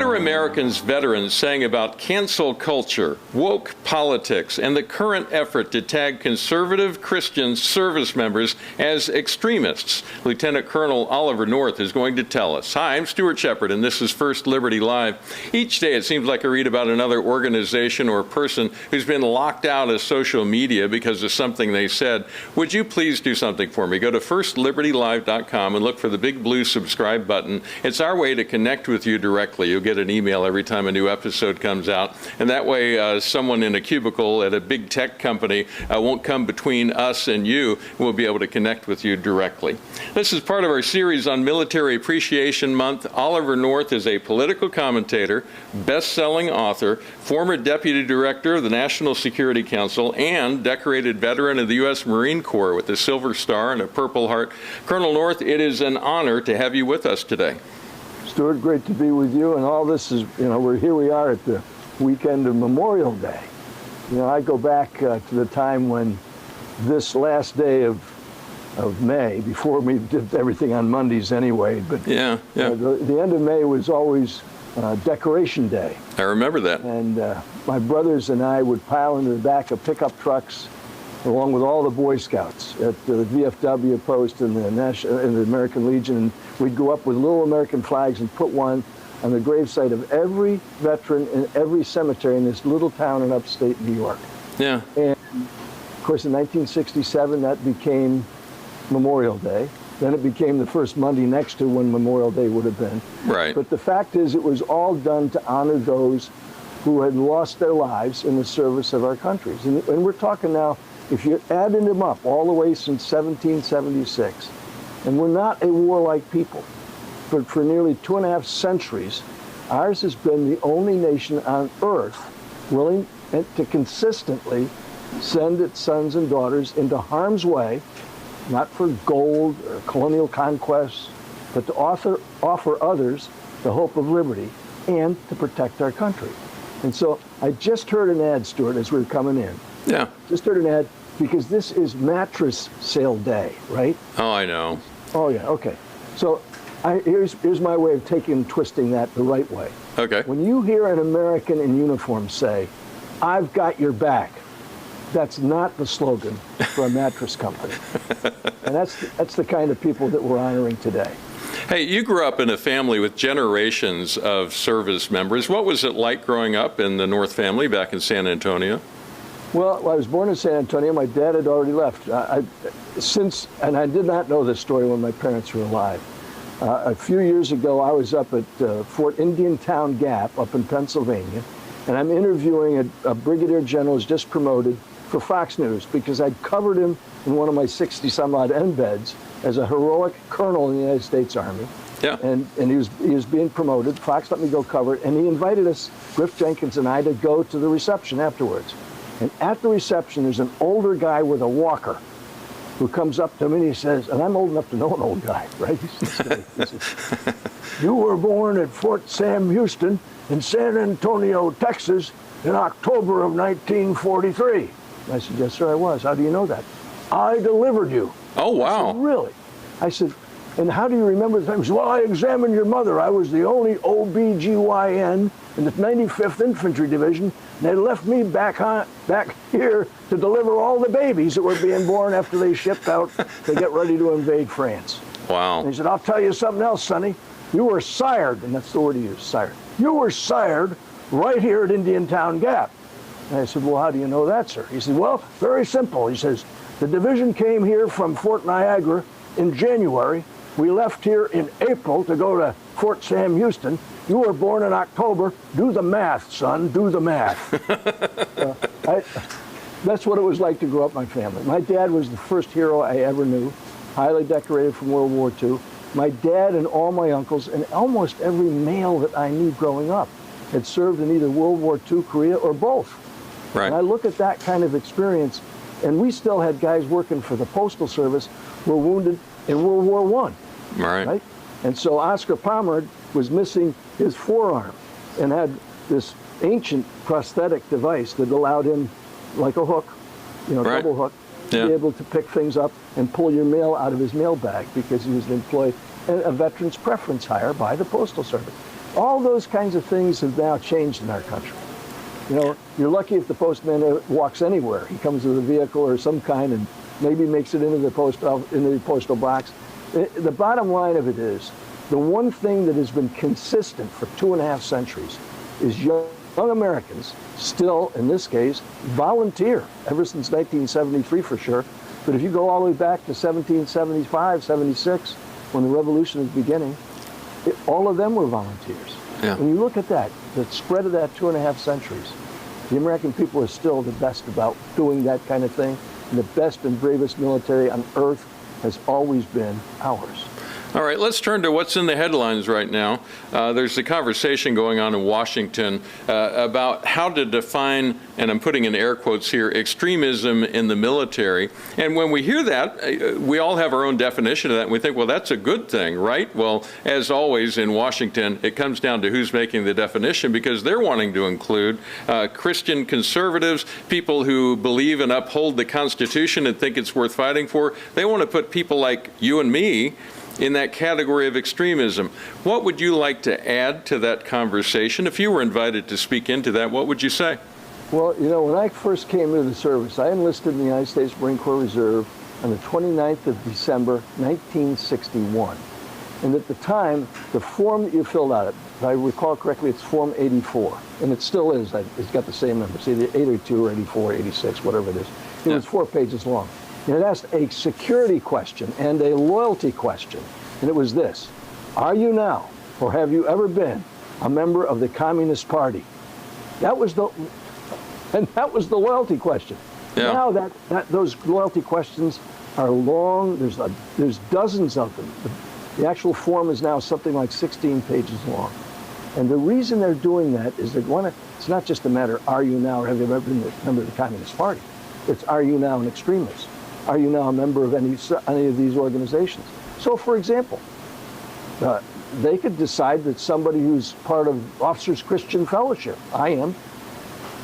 are Americans veterans saying about cancel culture, woke politics, and the current effort to tag conservative Christian service members as extremists? Lieutenant Colonel Oliver North is going to tell us. Hi, I'm Stuart Shepard, and this is First Liberty Live. Each day it seems like I read about another organization or person who's been locked out of social media because of something they said. Would you please do something for me? Go to firstlibertylive.com and look for the big blue subscribe button. It's our way to connect with you directly. You'll get an email every time a new episode comes out, and that way someone in a cubicle at a big tech company won't come between us and you. We'll be able to connect with you directly. This is part of our series on Military Appreciation Month. Oliver North is a political commentator, best-selling author, former deputy director of the National Security Council, and decorated veteran of the U.S. Marine Corps with a Silver Star and a Purple Heart. Colonel North, it is an honor to have you with us today. Stuart, great to be with you. And all this is, we are at the weekend of Memorial Day. I go back to the time when this last day of May, before we did everything on Mondays anyway, but the end of May was always Decoration Day. I remember that. And my brothers and I would pile into the back of pickup trucks along with all the Boy Scouts at the VFW post in the American Legion. And we'd go up with little American flags and put one on the gravesite of every veteran in every cemetery in this little town in upstate New York. Yeah. And of course, in 1967, that became Memorial Day. Then it became the first Monday next to when Memorial Day would have been. Right. But the fact is, it was all done to honor those who had lost their lives in the service of our countries. And we're talking now, if you're adding them up all the way since 1776, and we're not a warlike people, but for nearly 2.5 centuries, ours has been the only nation on earth willing to consistently send its sons and daughters into harm's way, not for gold or colonial conquests, but to offer others the hope of liberty and to protect our country. And so I just heard an ad, Stuart, as we were coming in. Yeah. Just heard an ad, because this is mattress sale day, right? Oh, I know. Oh, yeah, okay. So here's my way of twisting that the right way. Okay. When you hear an American in uniform say, "I've got your back," that's not the slogan for a mattress company. And that's the kind of people that we're honoring today. Hey, you grew up in a family with generations of service members. What was it like growing up in the North family back in San Antonio? Well, I was born in San Antonio. My dad had already left. And I did not know this story when my parents were alive. A few years ago, I was up at Fort Indiantown Gap up in Pennsylvania, and I'm interviewing a brigadier general who's just promoted for Fox News because I'd covered him in one of my 60-some-odd embeds as a heroic colonel in the United States Army. Yeah. And he was being promoted. Fox let me go cover it, and he invited us, Griff Jenkins and I, to go to the reception afterwards. And at the reception, there's an older guy with a walker who comes up to me and he says, and I'm old enough to know an old guy, right? He says, "You were born at Fort Sam Houston in San Antonio, Texas in October of 1943. I said, "Yes, sir, I was." "How do you know that?" "I delivered you." Oh, wow. I said, "Really?" I said, "And how do you remember the time?" He said, "Well, I examined your mother. I was the only OBGYN in the 95th Infantry Division. And they left me back here to deliver all the babies that were being born after they shipped out to get ready to invade France." Wow. And he said, "I'll tell you something else, Sonny. You were sired," and that's the word he used, sired. "You were sired right here at Indiantown Gap." And I said, "Well, how do you know that, sir?" He said, "Well, very simple." He says, "The division came here from Fort Niagara in January. We left here in April to go to Fort Sam Houston. You were born in October. Do the math, son. Do the math." That's what it was like to grow up in my family. My dad was the first hero I ever knew, highly decorated from World War II. My dad and all my uncles and almost every male that I knew growing up had served in either World War II, Korea, or both. Right. And I look at that kind of experience, and we still had guys working for the Postal Service who were wounded in World War I. Right. And so Oscar Pommard was missing his forearm and had this ancient prosthetic device that allowed him, like a hook, Right. double hook, to be able to pick things up and pull your mail out of his mail bag because he was an employee, and a veteran's preference hire by the Postal Service. All those kinds of things have now changed in our country. You know, you're lucky if the postman walks anywhere. He comes with a vehicle or some kind and maybe makes it into the postal box. The bottom line of it is, the one thing that has been consistent for 2.5 centuries is young Americans still, in this case, volunteer, ever since 1973 for sure. But if you go all the way back to 1775, 76, when the revolution was beginning, all of them were volunteers. Yeah. When you look at that, the spread of that 2.5 centuries, the American people are still the best about doing that kind of thing. And the best and bravest military on earth has always been ours. All right, let's turn to what's in the headlines right now. There's a conversation going on in Washington about how to define, and I'm putting in air quotes here, extremism in the military. And when we hear that, we all have our own definition of that, and we think, well, that's a good thing, right? Well, as always in Washington, it comes down to who's making the definition, because they're wanting to include Christian conservatives, people who believe and uphold the Constitution and think it's worth fighting for. They want to put people like you and me in that category of extremism. What would you like to add to that conversation? If you were invited to speak into that, what would you say? Well, you know, when I first came into the service, I enlisted in the United States Marine Corps Reserve on the 29th of December, 1961. And at the time, the form that you filled out, if I recall correctly, it's Form 84. And it still is. It's got the same number. It's either 82 or 84, 86, whatever it is. It was 4 pages long. And it asked a security question and a loyalty question. And it was this: are you now, or have you ever been, a member of the Communist Party? That was the loyalty question. Yeah. Now those loyalty questions are long. There's dozens of them. The actual form is now something like 16 pages long. And the reason they're doing that is they want to, it's not just a matter, are you now, or have you ever been a member of the Communist Party? It's, are you now an extremist? Are you now a member of any of these organizations? So, for example, they could decide that somebody who's part of Officers Christian Fellowship, I am,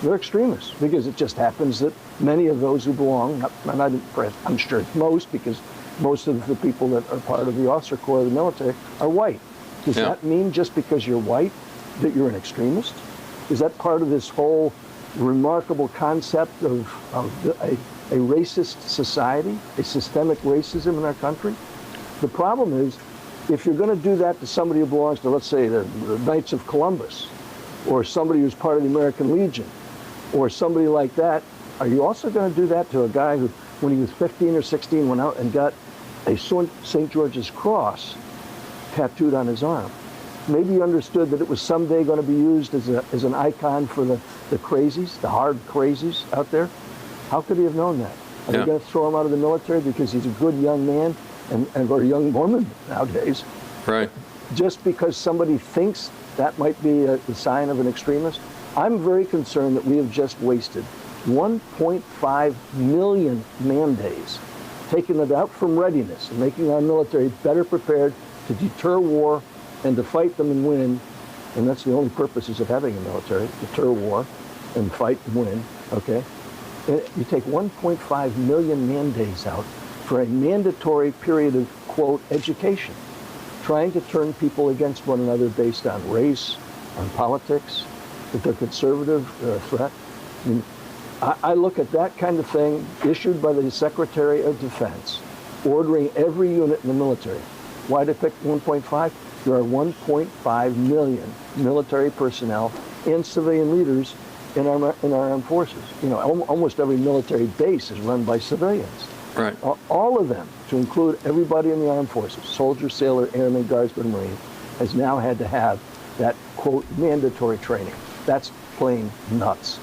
they're extremists, because it just happens that many of those who belong, I'm sure most, because most of the people that are part of the officer corps of the military are white. Does that mean just because you're white that you're an extremist? Is that part of this whole remarkable concept of a racist society, a systemic racism in our country? The problem is, if you're going to do that to somebody who belongs to, let's say, the Knights of Columbus, or somebody who's part of the American Legion, or somebody like that, are you also going to do that to a guy who, when he was 15 or 16, went out and got a St. George's cross tattooed on his arm? Maybe he understood that it was someday going to be used as an icon for the crazies, the hard crazies out there. How could he have known that? Are they going to throw him out of the military because he's a good young man or a young woman nowadays? Right. Just because somebody thinks that might be the sign of an extremist? I'm very concerned that we have just wasted 1.5 million man days, taking it out from readiness and making our military better prepared to deter war and to fight them and win. And that's the only purposes of having a military: deter war and fight and win. Okay. You take 1.5 million man days out for a mandatory period of, quote, education, trying to turn people against one another based on race, on politics, with their conservative threat. I mean, I look at that kind of thing issued by the Secretary of Defense, ordering every unit in the military. Why did I pick 1.5? There are 1.5 million military personnel and civilian leaders in our armed forces. You know, almost every military base is run by civilians. Right. All of them, to include everybody in the armed forces, soldier, sailor, airman, guardsman, marine, has now had to have that, quote, mandatory training. That's plain nuts.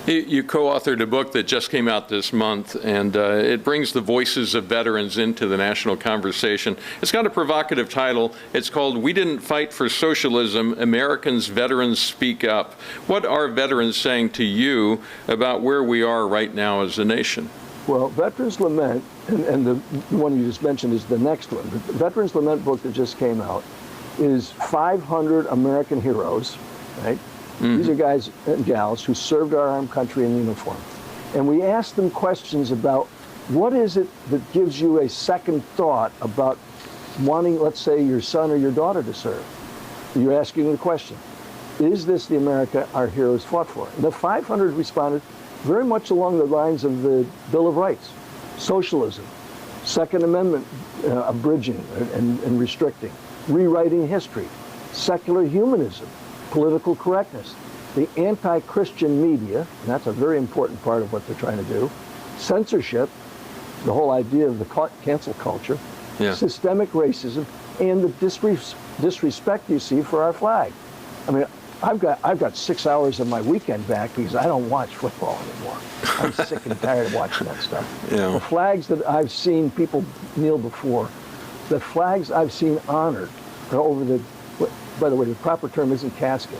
You co-authored a book that just came out this month, and it brings the voices of veterans into the national conversation. It's got a provocative title. It's called "We Didn't Fight for Socialism, Americans Veterans Speak Up." What are veterans saying to you about where we are right now as a nation? Well, Veterans Lament, and the one you just mentioned is the next one. The Veterans Lament book that just came out is 500 American heroes, right? Mm-hmm. These are guys and gals who served our armed country in uniform. And we asked them questions about what is it that gives you a second thought about wanting, let's say, your son or your daughter to serve. You're asking the question, is this the America our heroes fought for? And the 500 responded very much along the lines of the Bill of Rights: socialism, Second Amendment abridging and restricting, rewriting history, secular humanism, political correctness, the anti-Christian media, and that's a very important part of what they're trying to do, censorship, the whole idea of the cancel culture, systemic racism, and the disrespect you see for our flag. I mean, I've got 6 hours of my weekend back because I don't watch football anymore. I'm sick and tired of watching that stuff. Yeah. The flags that I've seen people kneel before, the flags I've seen honored are over the, by the way, the proper term isn't casket.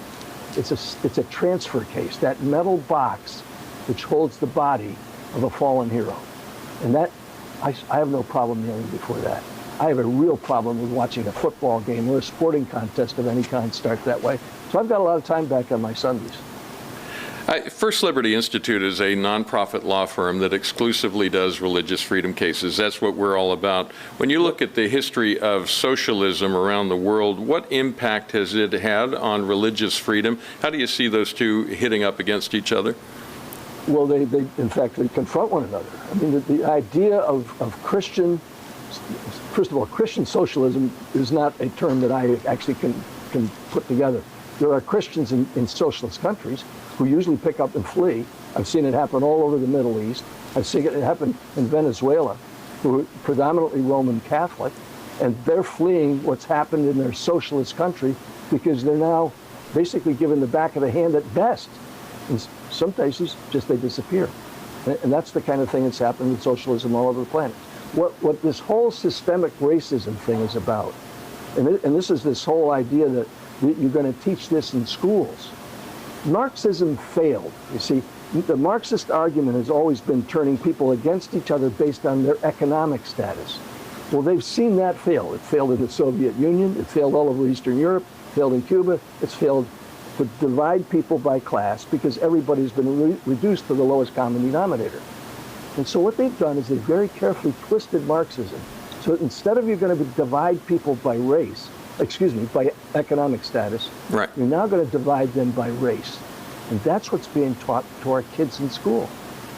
It's a transfer case, that metal box which holds the body of a fallen hero. And that, I have no problem kneeling before that. I have a real problem with watching a football game or a sporting contest of any kind start that way. So I've got a lot of time back on my Sundays. First Liberty Institute is a nonprofit law firm that exclusively does religious freedom cases. That's what we're all about. When you look at the history of socialism around the world, what impact has it had on religious freedom? How do you see those two hitting up against each other? Well, they in fact, they confront one another. I mean, the idea of Christian, first of all, Christian socialism is not a term that I actually can put together. There are Christians in socialist countries who usually pick up and flee. I've seen it happen all over the Middle East. I've seen it happen in Venezuela, who are predominantly Roman Catholic, and they're fleeing what's happened in their socialist country because they're now basically given the back of the hand at best. In some cases, just they disappear. And that's the kind of thing that's happened with socialism all over the planet. What this whole systemic racism thing is about, and this is this whole idea that you're going to teach this in schools. Marxism failed. You see, the Marxist argument has always been turning people against each other based on their economic status. Well, they've seen that fail. It failed in the Soviet Union. It failed all over Eastern Europe. It failed in Cuba. It's failed to divide people by class because everybody's been reduced to the lowest common denominator. And so what they've done is they've very carefully twisted Marxism. So instead of you're going to divide people by race, by economic status, right, you're now going to divide them by race. And that's what's being taught to our kids in school.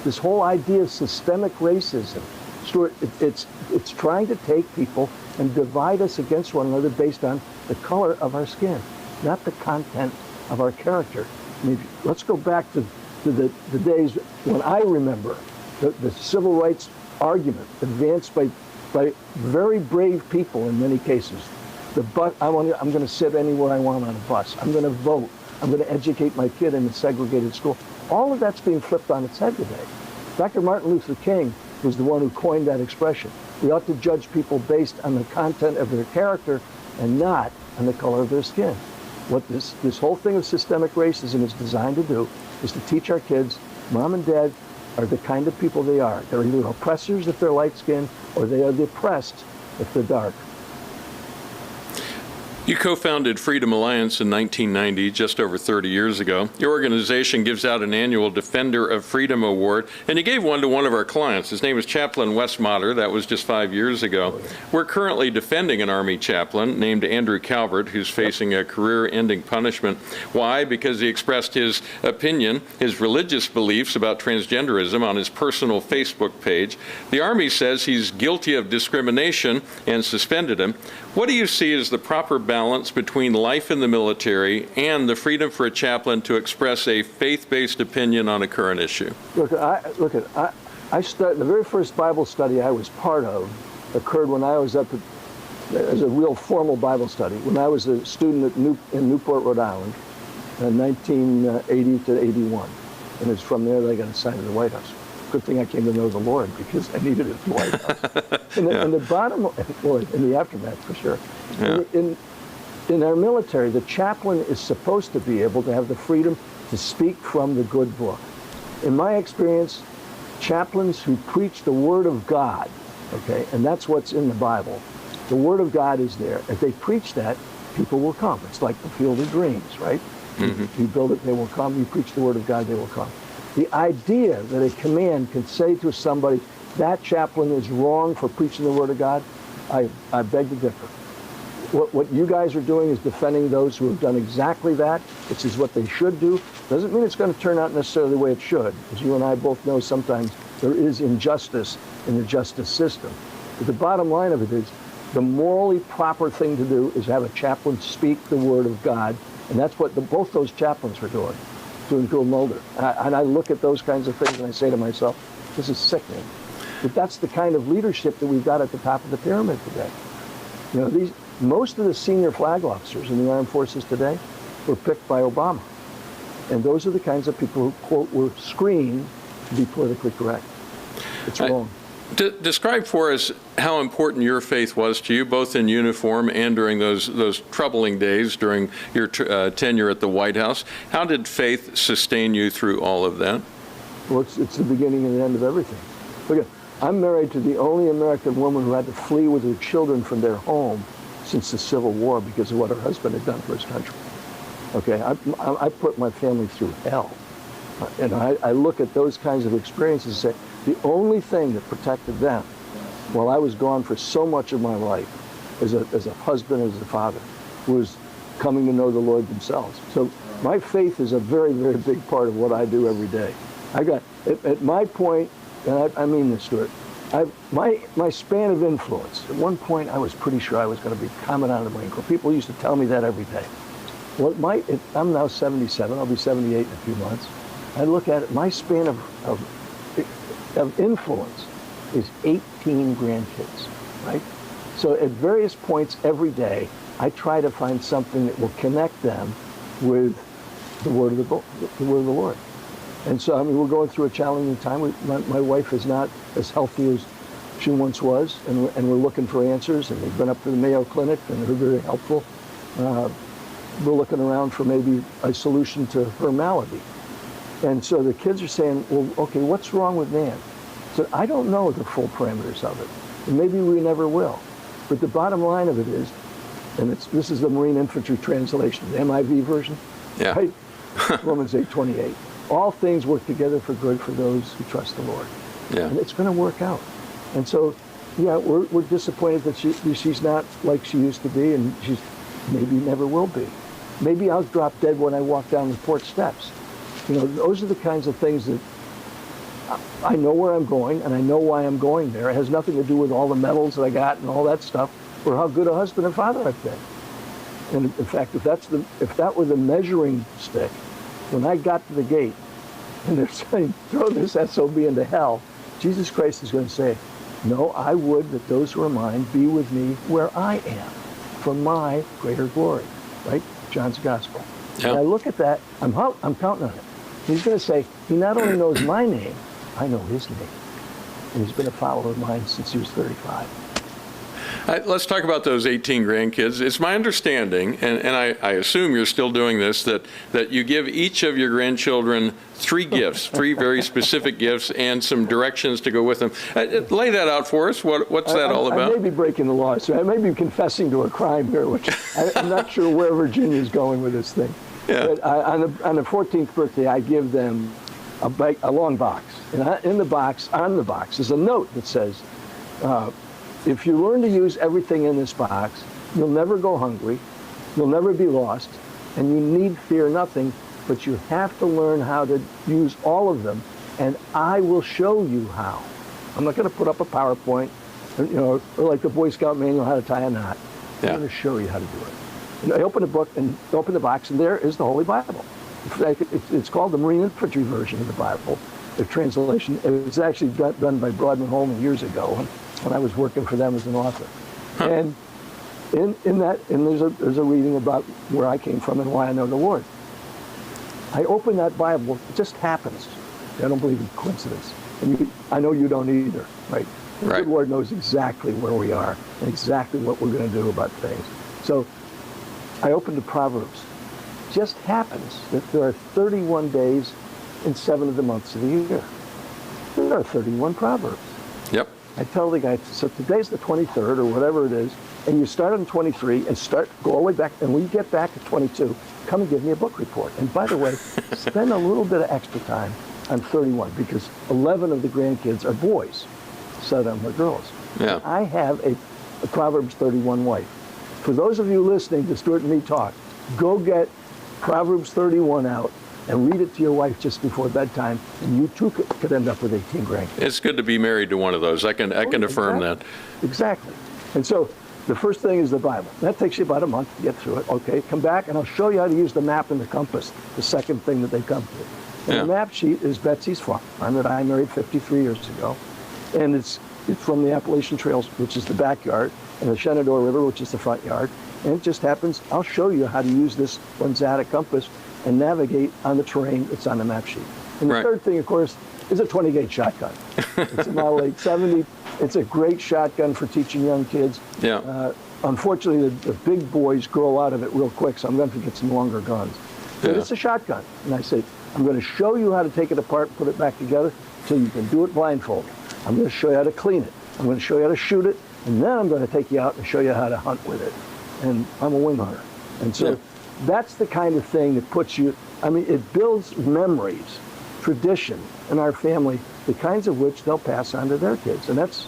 This whole idea of systemic racism, Stuart, it's trying to take people and divide us against one another based on the color of our skin, not the content of our character. I mean, let's go back to the days when I remember the civil rights argument advanced by very brave people in many cases. I'm going to sit anywhere I want on a bus. I'm going to vote. I'm going to educate my kid in a segregated school. All of that's being flipped on its head today. Dr. Martin Luther King was the one who coined that expression. We ought to judge people based on the content of their character and not on the color of their skin. What this whole thing of systemic racism is designed to do is to teach our kids, mom and dad are the kind of people they are. They're either oppressors if they're light-skinned, or they are the oppressed if they're dark. You co-founded Freedom Alliance in 1990, just over 30 years ago. Your organization gives out an annual Defender of Freedom Award, and you gave one to one of our clients. His name is Chaplain Westmatter. That was just 5 years ago. We're currently defending an Army chaplain named Andrew Calvert, who's facing a career-ending punishment. Why? Because he expressed his opinion, his religious beliefs about transgenderism on his personal Facebook page. The Army says he's guilty of discrimination and suspended him. What do you see as the proper balance between life in the military and the freedom for a chaplain to express a faith-based opinion on a current issue? The very first Bible study I was part of occurred when I was as a real formal Bible study, when I was a student in Newport, Rhode Island, in 1980 to 81. And it's from there that I got assigned to the White House. Good thing I came to know the Lord because I needed it at the White House. And the bottom, well, in the aftermath for sure. Yeah. In our military, the chaplain is supposed to be able to have the freedom to speak from the good book. In my experience, chaplains who preach the Word of God, okay, and that's what's in the Bible, the Word of God is there. If they preach that, people will come. It's like the Field of Dreams, right? Mm-hmm. You build it, they will come. You preach the Word of God, they will come. The idea that a command can say to somebody, that chaplain is wrong for preaching the Word of God, I beg to differ. What you guys are doing is defending those who have done exactly that, which is what they should do. Doesn't mean it's going to turn out necessarily the way it should. As you and I both know, sometimes there is injustice in the justice system. But the bottom line of it is, the morally proper thing to do is have a chaplain speak the word of God, and that's what both those chaplains were doing Bill Mulder. And I look at those kinds of things and I say to myself, this is sickening. But that's the kind of leadership that we've got at the top of the pyramid today. You know, most of the senior flag officers in the armed forces today were picked by Obama. And those are the kinds of people who, quote, were screened to be politically correct. It's wrong. Describe for us how important your faith was to you, both in uniform and during those troubling days during your tenure at the White House. How did faith sustain you through all of that? Well, it's the beginning and the end of everything. Look, I'm married to the only American woman who had to flee with her children from their home since the Civil War because of what her husband had done for his country. Okay, I put my family through hell. And I look at those kinds of experiences and say, the only thing that protected them while I was gone for so much of my life as a husband, as a father, was coming to know the Lord themselves. So my faith is a very, very big part of what I do every day. I got, at my point, and I mean this, Stuart, my span of influence, at one point I was pretty sure I was going to be Commandant of the Marine Corps. People used to tell me that every day. Well, I'm now 77, I'll be 78 in a few months. I look at it, my span of influence is 18 grandkids, right? So at various points every day, I try to find something that will connect them with the word of the Lord. And so, I mean, we're going through a challenging time. My wife is not as healthy as she once was, and we're looking for answers, and we've been up to the Mayo Clinic, and they're very helpful. We're looking around for maybe a solution to her malady. And so the kids are saying, well, okay, what's wrong with man? So I don't know the full parameters of it. And maybe we never will. But the bottom line of it is, and this is the Marine Infantry translation, the MIV version, yeah. Right? Romans 8:28. All things work together for good for those who trust the Lord. Yeah. And it's going to work out. And so, yeah, we're disappointed that she's not like she used to be, and she's maybe never will be. Maybe I'll drop dead when I walk down the port steps. You know, those are the kinds of things that I know where I'm going, and I know why I'm going there. It has nothing to do with all the medals that I got and all that stuff, or how good a husband and father I've been. And in fact, if that were the measuring stick, when I got to the gate, and they're saying, throw this SOB into hell, Jesus Christ is going to say, no, I would that those who are mine be with me where I am, for my greater glory. Right? John's Gospel. Yeah. And I look at that, I'm counting on it. He's going to say, he not only knows my name, I know his name. And he's been a follower of mine since he was 35. Let's talk about those 18 grandkids. It's my understanding, and I assume you're still doing this, that you give each of your grandchildren 3 gifts, 3 very specific gifts, and some directions to go with them. Lay that out for us. What's that all about? I may be breaking the law, so I may be confessing to a crime here, which I'm not sure where Virginia's going with this thing. Yeah. But on the 14th birthday, I give them a long box. And on the box is a note that says, if you learn to use everything in this box, you'll never go hungry, you'll never be lost, and you need fear nothing, but you have to learn how to use all of them, and I will show you how. I'm not going to put up a PowerPoint, or like the Boy Scout manual, how to tie a knot. Yeah. I'm going to show you how to do it. And I open the book and open the box, and there is the Holy Bible. It's called the Marine Infantry version of the Bible, the translation. It was actually done by Broadman Holman years ago when I was working for them as an author. Huh. And there's a reading about where I came from and why I know the Lord. I open that Bible, it just happens. I don't believe in coincidence. And I know you don't either, right? The Right. good Lord knows exactly where we are and exactly what we're going to do about things. So I opened the Proverbs. It just happens that there are 31 days in 7 of the months of the year. There are 31 Proverbs. Yep. I tell the guy, so today's the 23rd or whatever it is, and you start on 23 and go all the way back, and when you get back to 22, come and give me a book report. And by the way, spend a little bit of extra time on 31, because 11 of the grandkids are boys, 7 of them are girls. Yeah. I have a Proverbs 31 wife. For those of you listening to Stuart and me talk, go get Proverbs 31 out and read it to your wife just before bedtime, and you too could end up with 18 grandkids. It's good to be married to one of those. I can affirm that. Exactly. And so the first thing is the Bible. That takes you about a month to get through it. Okay, come back and I'll show you how to use the map and the compass, the second thing that they come to. And the map sheet is Betsy's farm that I married 53 years ago. And it's from the Appalachian Trails, which is the backyard, and the Shenandoah River, which is the front yard. And it just happens, I'll show you how to use this Lanzata compass and navigate on the terrain that's on the map sheet. And the third thing, of course, is a 20-gauge shotgun. It's a Model 870. It's a great shotgun for teaching young kids. Yeah. Unfortunately, the big boys grow out of it real quick, so I'm going to have to get some longer guns. But it's a shotgun. And I say, I'm going to show you how to take it apart and put it back together so you can do it blindfolded. I'm going to show you how to clean it. I'm going to show you how to shoot it. And then I'm going to take you out and show you how to hunt with it. And I'm a wing hunter. And so that's the kind of thing that puts you, I mean, it builds memories, tradition in our family, the kinds of which they'll pass on to their kids. And that's,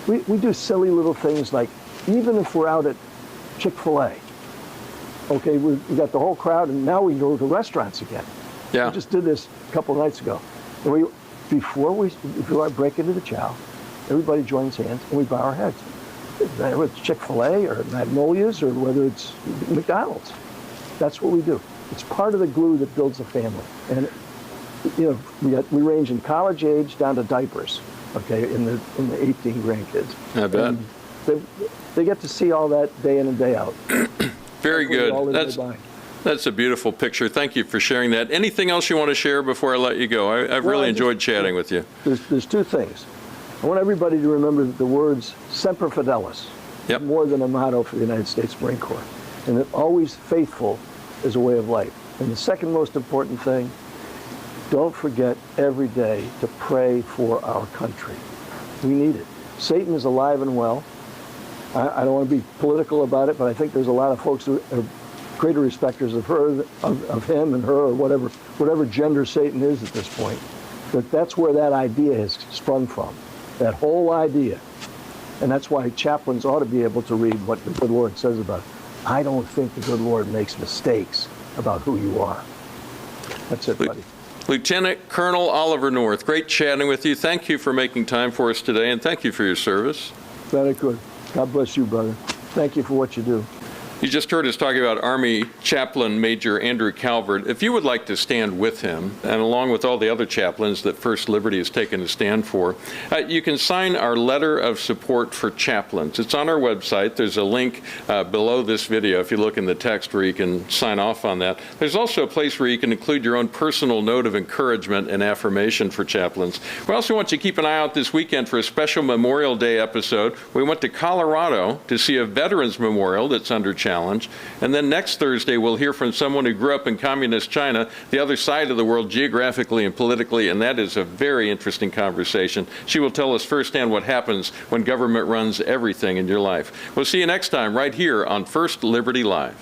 we do silly little things like, even if we're out at Chick-fil-A, okay, we got the whole crowd, and now we go to restaurants again. Yeah. We just did this a couple of nights ago. And before we break into the chow, everybody joins hands and we bow our heads. Whether it's Chick-fil-A or Magnolia's or whether it's McDonald's. That's what we do. It's part of the glue that builds a family. And you know, we range in college age down to diapers, okay, in the 18 grandkids. I bet. And they get to see all that day in and day out. Very good. That's a beautiful picture. Thank you for sharing that. Anything else you want to share before I let you go? I've really enjoyed chatting with you. There's two things. I want everybody to remember that the words Semper Fidelis is more than a motto for the United States Marine Corps, and that always faithful is a way of life. And the second most important thing, don't forget every day to pray for our country. We need it. Satan is alive and well. I don't want to be political about it, but I think there's a lot of folks who are greater respecters of her, of him and her, or whatever gender Satan is at this point. That's where that idea has sprung from. That whole idea. And that's why chaplains ought to be able to read what the good Lord says about it. I don't think the good Lord makes mistakes about who you are. That's it, buddy. Lieutenant Colonel Oliver North, great chatting with you. Thank you for making time for us today, and thank you for your service. Very good. God bless you, brother. Thank you for what you do. You just heard us talking about Army Chaplain Major Andrew Calvert. If you would like to stand with him, and along with all the other chaplains that First Liberty has taken a stand for, you can sign our letter of support for chaplains. It's on our website. There's a link below this video if you look in the text where you can sign off on that. There's also a place where you can include your own personal note of encouragement and affirmation for chaplains. We also want you to keep an eye out this weekend for a special Memorial Day episode. We went to Colorado to see a veterans memorial that's under challenge. And then next Thursday, we'll hear from someone who grew up in communist China, the other side of the world geographically and politically, and that is a very interesting conversation. She will tell us firsthand what happens when government runs everything in your life. We'll see you next time right here on First Liberty Live.